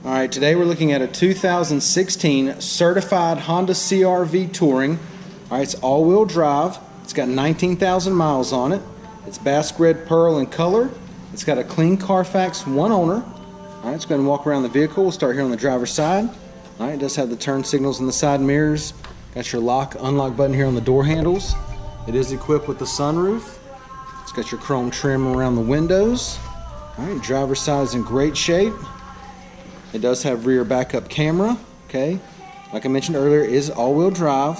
Alright, today we're looking at a 2016 certified Honda CRV Touring. Alright, it's all-wheel drive. It's got 19,000 miles on it. It's Basque Red Pearl in color. It's got a clean Carfax, one owner. Alright, let's go ahead and walk around the vehicle. We'll start here on the driver's side. Alright, it does have the turn signals in the side mirrors. Got your lock, unlock button here on the door handles. It is equipped with the sunroof. It's got your chrome trim around the windows. Alright, driver's side is in great shape. It does have rear backup camera. Okay, like I mentioned earlier, it is all-wheel drive.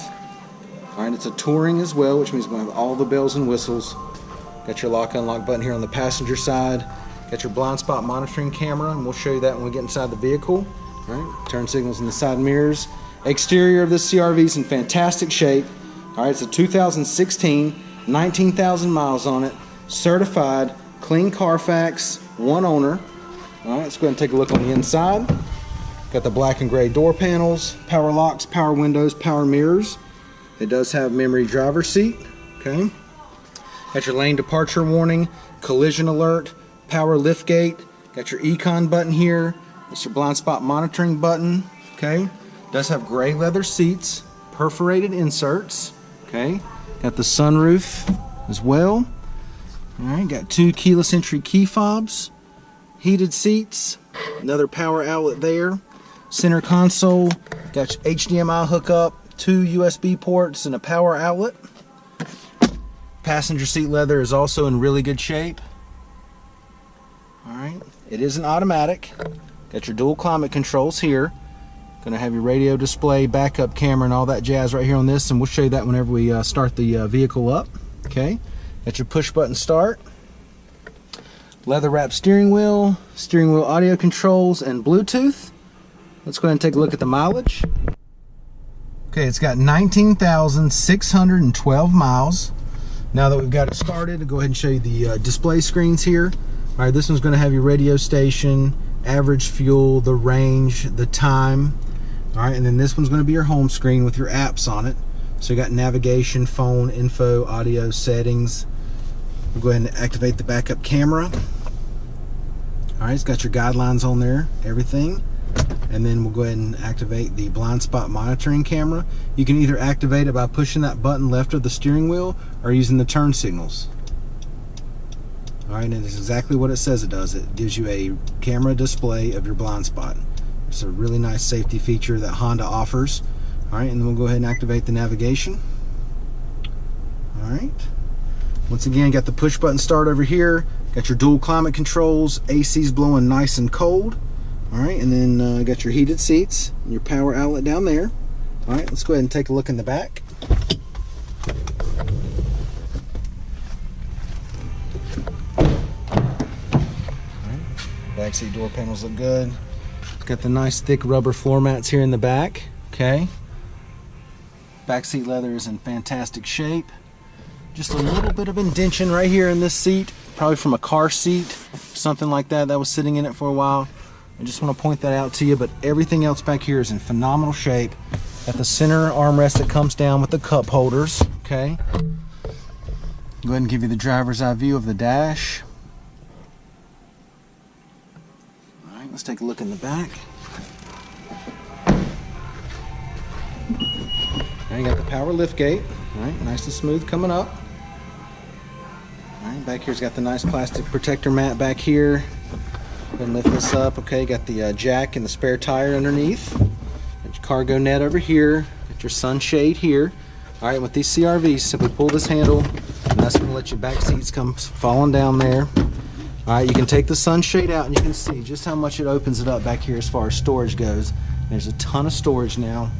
Alright, it's a touring as well, which means it's going to have all the bells and whistles. Got your lock, unlock button here on the passenger side. Got your blind spot monitoring camera, and we'll show you that when we get inside the vehicle. Alright, turn signals in the side mirrors. Exterior of this CRV is in fantastic shape. Alright, it's a 2016, 19,000 miles on it, certified, clean Carfax, one owner. Alright, let's go ahead and take a look on the inside. Got the black and gray door panels, power locks, power windows, power mirrors. It does have memory driver seat. Okay. Got your lane departure warning, collision alert, power lift gate. Got your econ button here. That's your blind spot monitoring button. Okay. Does have gray leather seats, perforated inserts. Okay. Got the sunroof as well. Alright, got two keyless entry key fobs. Heated seats, another power outlet there, center console, got your HDMI hookup, two USB ports, and a power outlet. Passenger seat leather is also in really good shape. Alright, it is an automatic. Got your dual climate controls here. Gonna have your radio display, backup camera, and all that jazz right here on this, and we'll show you that whenever we start the vehicle up. Okay, got your push button start. Leather wrapped steering wheel audio controls, and Bluetooth. Let's go ahead and take a look at the mileage. Okay, it's got 19,612 miles. Now that we've got it started, I'll go ahead and show you the display screens here. All right, this one's going to have your radio station, average fuel, the range, the time. All right, and then this one's going to be your home screen with your apps on it. So you got navigation, phone, info, audio, settings. We'll go ahead and activate the backup camera. Alright, it's got your guidelines on there, everything. And then we'll go ahead and activate the blind spot monitoring camera. You can either activate it by pushing that button left of the steering wheel or using the turn signals. Alright, and it's exactly what it says it does. It gives you a camera display of your blind spot. It's a really nice safety feature that Honda offers. Alright, and then we'll go ahead and activate the navigation. Alright. Once again, got the push button start over here. Got your dual climate controls. AC's blowing nice and cold. Alright, and then got your heated seats and your power outlet down there. Alright, let's go ahead and take a look in the back. Back seat door panels look good. Got the nice thick rubber floor mats here in the back. Okay. Back seat leather is in fantastic shape. Just a little bit of indention right here in this seat, probably from a car seat, something like that was sitting in it for a while. I just want to point that out to you, but everything else back here is in phenomenal shape. Got the center armrest that comes down with the cup holders. Okay. Go ahead and give you the driver's eye view of the dash. All right, let's take a look in the back. Now you got the power lift gate. All right, nice and smooth coming up. All right, back here's got the nice plastic protector mat back here. Go ahead and lift this up. Okay, got the jack and the spare tire underneath. Got your cargo net over here. Got your sunshade here. All right, with these CRVs, simply pull this handle, and that's going to let your back seats come falling down there. All right, you can take the sunshade out, and you can see just how much it opens it up back here as far as storage goes. There's a ton of storage now.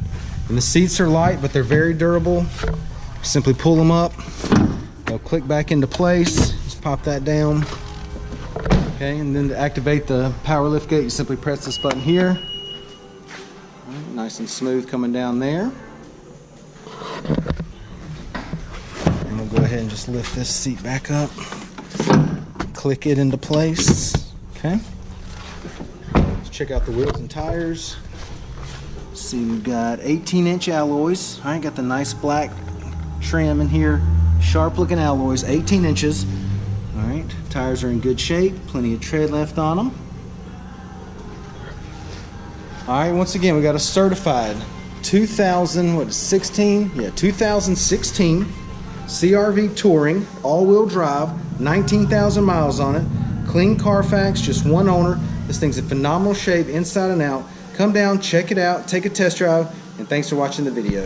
And the seats are light, but they're very durable. Simply pull them up. They'll click back into place. Just pop that down. Okay, and then to activate the power lift gate, you simply press this button here. Right, nice and smooth coming down there. And we'll go ahead and just lift this seat back up. Click it into place. Okay. Let's check out the wheels and tires. See, we've got 18-inch alloys. I got the nice black trim in here. Sharp looking alloys, 18 inches. All right, tires are in good shape, plenty of tread left on them. All right, once again, we got a certified 2016 CRV Touring, all-wheel drive, 19,000 miles on it, clean Carfax, just one owner. This thing's in phenomenal shape inside and out. Come down, check it out, take a test drive, and thanks for watching the video.